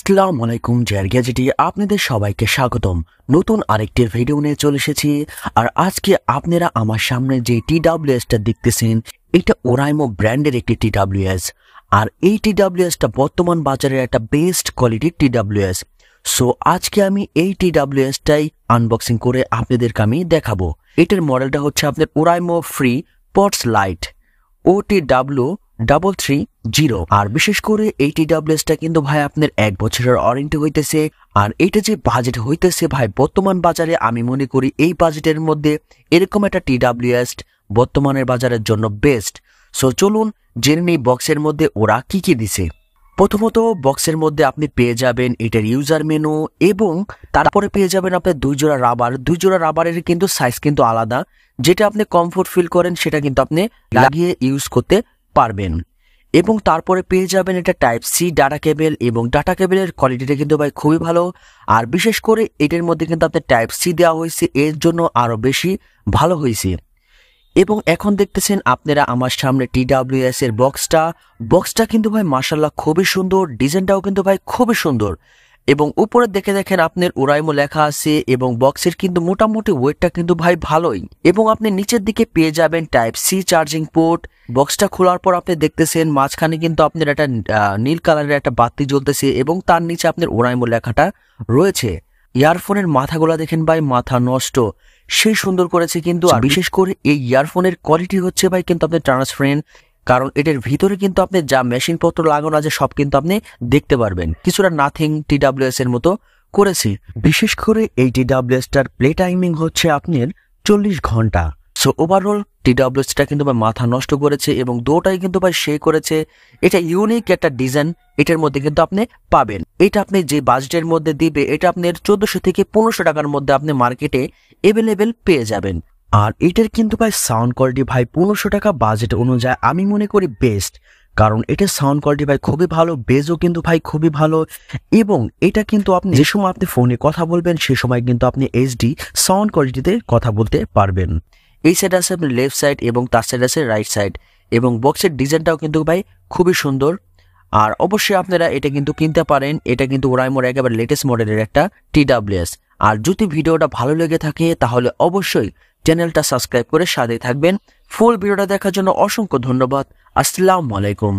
আসসালামু আলাইকুম GadgeT আপনাদের সবাইকে স্বাগতম। নতুন আরেকটি ভিডিও নিয়ে চলে এসেছি। আর আজকে আপনারা আমার সামনে যে TWSটা দেখতেছেন এটা oraimo ব্র্যান্ডের একটি TWS। আর এই TWSটা বর্তমান বাজারের একটা বেস্ট কোয়ালিটির TWS। সো আজকে আমি এই TWSটাই আনবক্সিং করে আপনাদেরকে আমি দেখাবো। এটার মডেলটা হচ্ছে আপনার oraimo freepods lite OTW330। আর বিশেষ করে এই TWSটা কিন্তু ভাই আপনার 1 বছরের ওয়ারেন্টি হইতেছে। আর এটা যে বাজেট হইতেছে ভাই বর্তমান বাজারে আমি মনে করি এই বাজেটের মধ্যে এরকম একটা TWS বর্তমানের বাজারের জন্য বেস্ট। সো চলুন জেনে নেই বক্সের মধ্যে ওরা কি দিছে। প্রথমত বক্সের মধ্যে আপনি পেয়ে যাবেন এটার ইউজার মেনু এবং তারপরে পেয়ে যাবেন আপনার 2 জোড়া রাবার। 2 জোড়া রাবারের কিন্তু সাইজ কিন্তু আলাদা, যেটা আপনি কমফোর্ট ফিল করেন সেটা কিন্তু আপনি লাগিয়ে ইউজ করতে পারবেন। এবং তারপরে পেয়ে যাবেন এটা টাইপ সি ডাটা কেবল, এবং ডাটা কেবলের কোয়ালিটিটা কিন্তু ভাই খুবই ভালো। আর বিশেষ করে এটার মধ্যে কিন্তু আপনার টাইপ সি দেওয়া হয়েছে, এর জন্য আরো বেশি ভালো হয়েছে। এবং এখন দেখতেছেন আপনারা আমার সামনে TWS এর বক্সটা কিন্তু ভাই মাশাআল্লাহ খুবই সুন্দর, ডিজাইনটাও কিন্তু ভাই খুবই সুন্দর। এবং উপরে দেখেন আপনার oraimo লেখা আছে এবং বক্সের কিন্তু মোটামুটি ওয়েটটা কিন্তু ভাই ভালোই। এবং আপনি নিচের দিকে পেয়ে যাবেন টাইপ সি চার্জিং পোর্ট। বক্সটা খোলার পর আপনি দেখতেছেন মাঝখানে কিন্তু আপনার একটা নীল কালারের একটা বাতি জ্বলতেছে এবং তার নিচে আপনার oraimo লেখাটা রয়েছে। ইয়ারফোনের মাথাগুলো দেখেন ভাই মাথা নষ্ট, সেই সুন্দর করেছে কিন্তু। আর বিশেষ করে এই ইয়ারফোনের কোয়ালিটি হচ্ছে ভাই কিন্তু আপনার ট্রান্সপারেন্ট, কারণ এটার ভিতরে কিন্তু আপনি যা মেশিন পত্র লাগানো আছে সব কিন্তু আপনি দেখতে পারবেন। কিছুটা নাথিং TWS এর মতো করেছে। বিশেষ করে এই TWSটার প্লে টাইমিং হচ্ছে আপনার 40 ঘন্টা। সো ওভারঅল TWSটা কিন্তু ভাই মাথা নষ্ট করেছে এবং দুটোটাই কিন্তু ভাই সে করেছে। এটা ইউনিক একটা ডিজাইন এটার মধ্যে কিন্তু আপনি পাবেন। এটা আপনি যে বাজেটের মধ্যে দিবে এটা আপনার 1400 থেকে 1500 টাকার মধ্যে আপনি মার্কেটে অ্যাভেলেবেল পেয়ে যাবেন। আর এটার কিন্তু ভাই সাউন্ড কোয়ালিটি ভাই 1500 টাকা বাজেট অনুযায়ী আমি মনে করি বেস্ট, কারণ এটার সাউন্ড কোয়ালিটি ভাই খুবই ভালো, বেজও কিন্তু ভাই খুবই ভালো। এবং এটা কিন্তু আপনি যে সময় আপনি ফোনে কথা বলবেন সে সময় কিন্তু আপনি HD সাউন্ড কোয়ালিটিতে কথা বলতে পারবেন। এই সাইড আছে আপনার লেফট সাইড এবং তার সাইড আছে রাইট সাইড। এবং বক্সের ডিজাইনটাও কিন্তু ভাই খুবই সুন্দর। আর অবশ্যই আপনারা এটা কিন্তু কিনতে পারেন। এটা কিন্তু oraimoর একেবারে লেটেস্ট মডেলের একটা TWS। আর যদি ভিডিওটা ভালো লেগে থাকে তাহলে অবশ্যই চ্যানেলটা সাবস্ক্রাইব করে সাথে থাকবেন। ফুল ভিডিওটা দেখার জন্য অসংখ্য ধন্যবাদ। আসসালামু আলাইকুম।